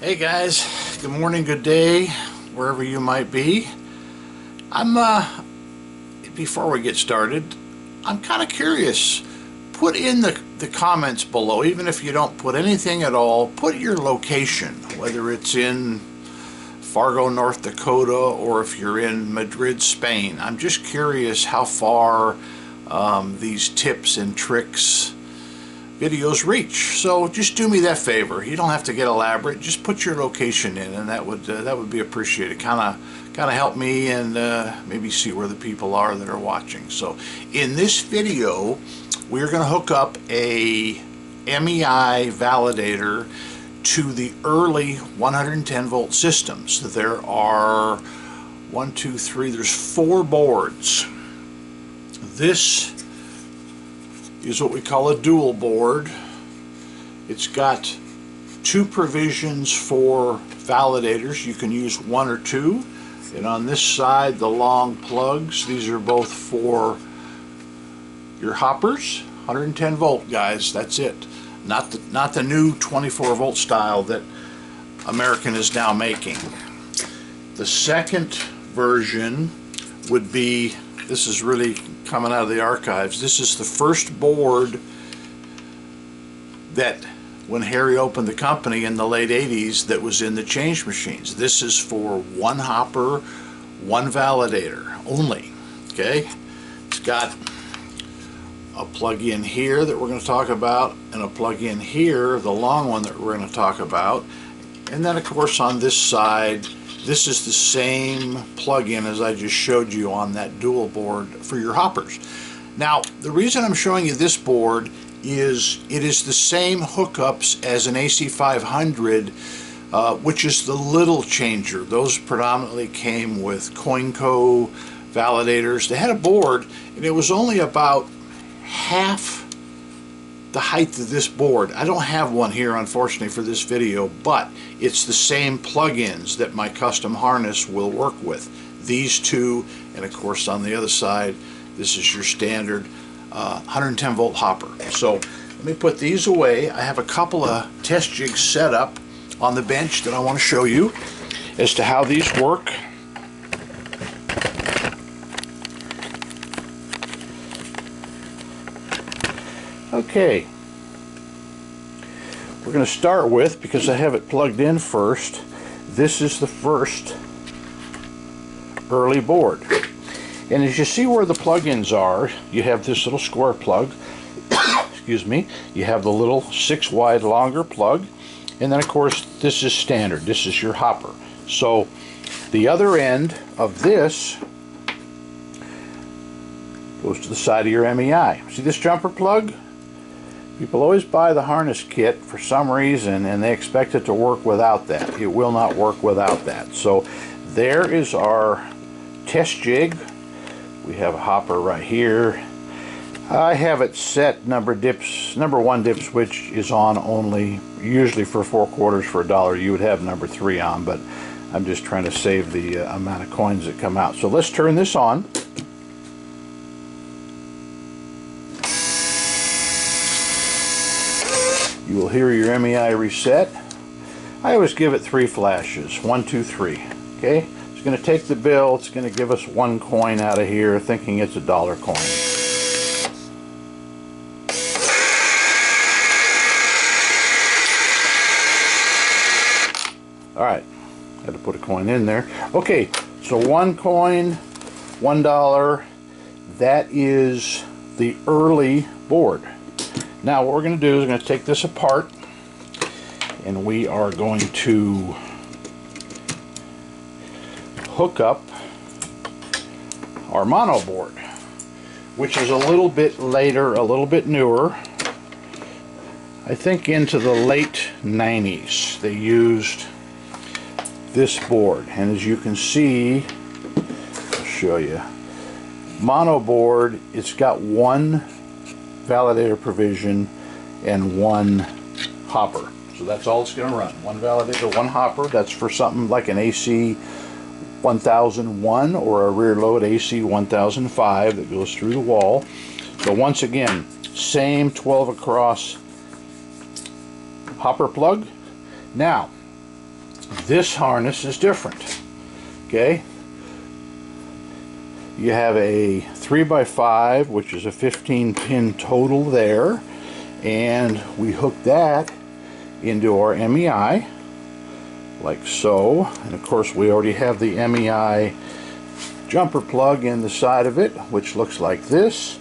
Hey guys, good morning, good day, wherever you might be. Before we get started, I'm kind of curious. Put in the comments below, even if you don't put anything at all, put your location, whether it's in Fargo, North Dakota, or if you're in Madrid, Spain. I'm just curious how far these tips and tricks videos reach. So just do me that favor. You don't have to get elaborate. Just put your location in, and that would be appreciated. Kind of help me and maybe see where the people are that are watching. So in this video, we're going to hook up a MEI Validator to the early 110 volt systems. There are there's 4 boards. This is what we call a dual board. It's got 2 provisions for validators. You can use 1 or 2. And on this side, the long plugs, these are both for your hoppers. 110 volt, guys, that's it. Not the new 24 volt style that American is now making. The second version would be, this is really coming out of the archives. This is the first board that, when Harry opened the company in the late 80s, that was in the change machines. This is for 1 hopper, 1 validator only. Okay, it's got a plug-in here that we're going to talk about, and a plug-in here, the long one that we're going to talk about. And then of course on this side, this is the same plug-in as I just showed you on that dual board for your hoppers. Now, the reason I'm showing you this board is it is the same hookups as an AC500, which is the little changer. Those predominantly came with Coinco validators. They had a board, and it was only about half the height of this board. I don't have one here, unfortunately, for this video, but it's the same plugins that my custom harness will work with. These 2, and of course on the other side, this is your standard 110 volt hopper. So let me put these away. I have a couple of test jigs set up on the bench that I want to show you as to how these work. Okay, we're going to start with, because I have it plugged in first, this is the first early board. And as you see where the plug-ins are, you have this little square plug, excuse me, you have the little 6 wide longer plug, and then of course this is standard, this is your hopper. So the other end of this goes to the side of your MEI. See this jumper plug? People always buy the harness kit for some reason and they expect it to work without that. It will not work without that. So there is our test jig. We have a hopper right here. I have it set number 1 dip switch is on only, usually for 4 quarters for $1. You would have number 3 on, but I'm just trying to save the amount of coins that come out. So let's turn this on. You will hear your MEI reset. I always give it 3 flashes. 1, 2, 3. Okay? It's going to take the bill. It's going to give us 1 coin out of here, thinking it's a $1 coin. Alright. Had to put a coin in there. Okay, so 1 coin, $1. That is the early board. Now what we're going to do is we're going to take this apart, and we are going to hook up our mono board, which is a little bit later, a little bit newer. I think into the late 90s they used this board, and as you can see, I'll show you, mono board, it's got 1 validator provision and 1 hopper. So that's all it's going to run. 1 validator, 1 hopper. That's for something like an AC 1001 or a rear load AC 1005 that goes through the wall. So once again, same 12 across hopper plug. Now, This harness is different. Okay, you have a 3x5, which is a 15-pin total there, and we hook that into our MEI like so. And of course we already have the MEI jumper plug in the side of it, which looks like this.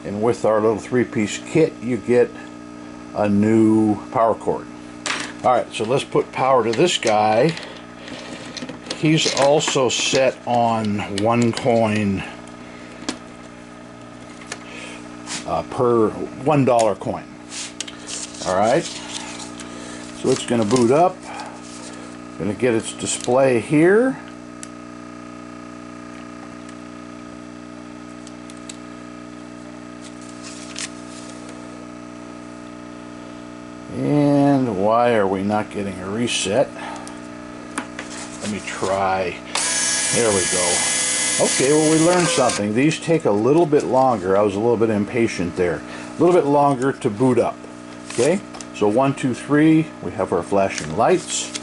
And with our little 3-piece kit, you get a new power cord. Alright, so let's put power to this guy. He's also set on 1 coin per $1 coin. Alright, so it's going to boot up. Going to get its display here. And why are we not getting a reset? Let me try. There we go. Okay, well, we learned something. These take a little bit longer. I was a little bit impatient there. A little bit longer to boot up. Okay, so 1, 2, 3. We have our flashing lights.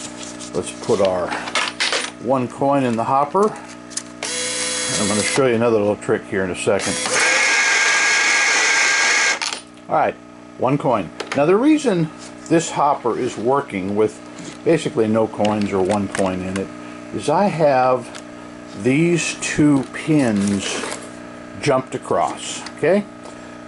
Let's put our 1 coin in the hopper. And I'm going to show you another little trick here in a second. Alright, 1 coin. Now the reason this hopper is working with basically no coins or 1 coin in it is I have these 2 pins jumped across. Okay,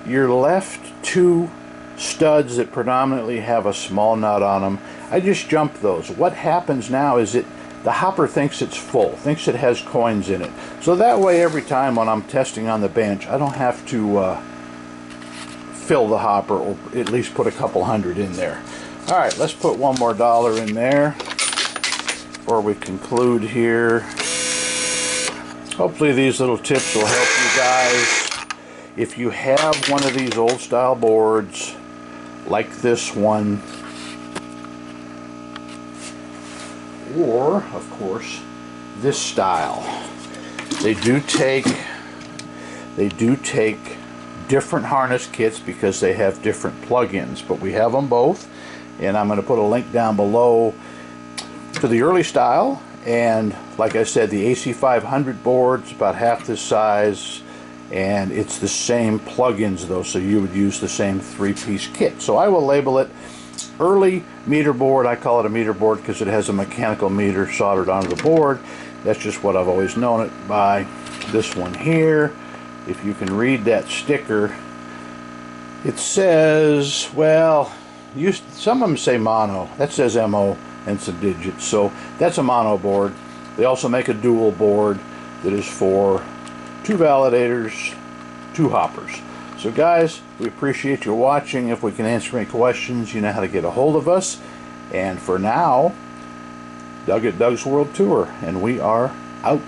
your left 2 studs that predominantly have a small nut on them, I just jumped those. What happens now is the hopper thinks it's full, thinks it has coins in it. So that way every time when I'm testing on the bench, I don't have to fill the hopper, or at least put a couple hundred in there. Alright, let's put $1 more in there before we conclude here. Hopefully these little tips will help you guys. If you have one of these old style boards like this one, or of course this style, they do take different harness kits because they have different plug-ins, but we have them both, and I'm going to put a link down below to the early style. And like I said, the AC500 board's about half this size, and it's the same plug-ins though, so you would use the same 3-piece kit. So I will label it early meter board. I call it a meter board because it has a mechanical meter soldered onto the board. That's just what I've always known it by. This one here, if you can read that sticker, it says, well, some of them say mono. That says MO and some digits. So that's a mono board. They also make a dual board that is for 2 validators, 2 hoppers. So guys, we appreciate you watching. If we can answer any questions, you know how to get a hold of us. And for now, Doug at Doug's World Tour, and we are out.